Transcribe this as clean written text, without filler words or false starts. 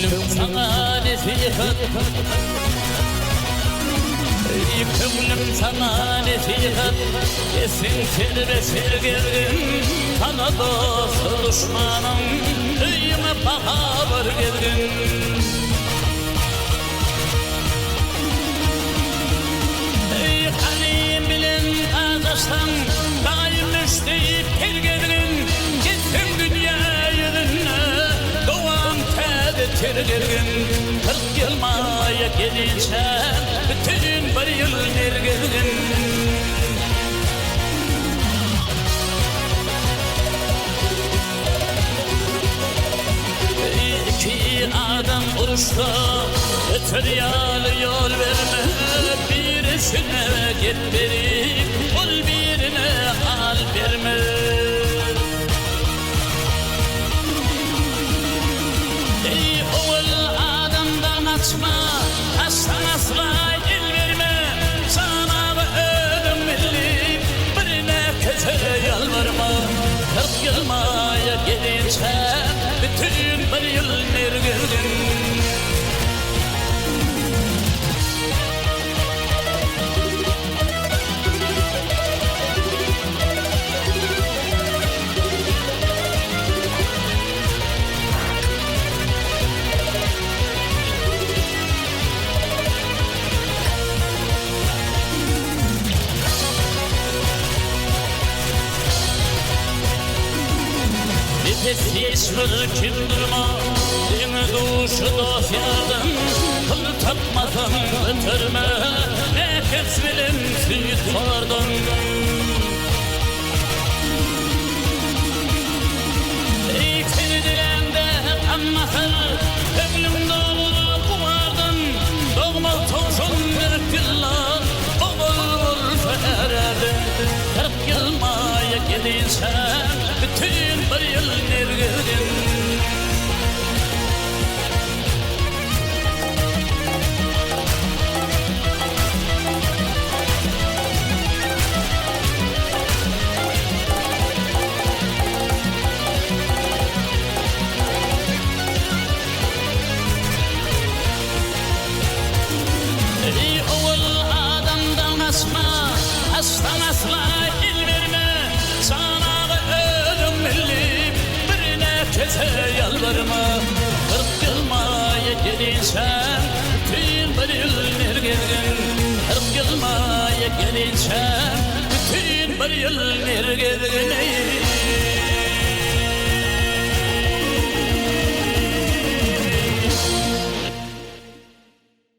Kömlüm sana nesihat, kömlüm sana nesihat, esin serbe sergergin, sana dostu düşmanım, öyüme pahalar gergin. Ey halim bilen ağaçtan, daim düşteyip gergin, gittim dünya yüzüne, doğan tedi tergergin. 40 yıl maya gelince, bütün bir yıl nergergin. İki adam uruşta, ötüryalı yol verme, birisine git verip, ol birine hal verme. Ey oğul adamdan açma, aslan asla el verme, sana ölüm verip, birine kötü yalvarma. 40 yıl maya gelince, bütün bir yıl nergergin. Nefes yeşil kim durma, dini duşu dosyadan, kıl tapmadan ötürme, nefes bilim süt vardan. Ey seni dilende anlatır, ömrüm dolu kumardan, doğma toşun bir yıllar, oğul ferdi. 40 yıl maya gelince, bütün bir yıl nergergin. Ey oğul adamdan asma, aslan asla el verme, sana ölüm verip, birine kötü yalvarma. 40 yıl maya gelince, bütün bir yıl nergergin. 40 yıl maya gelince, bütün bir yıl nergergin.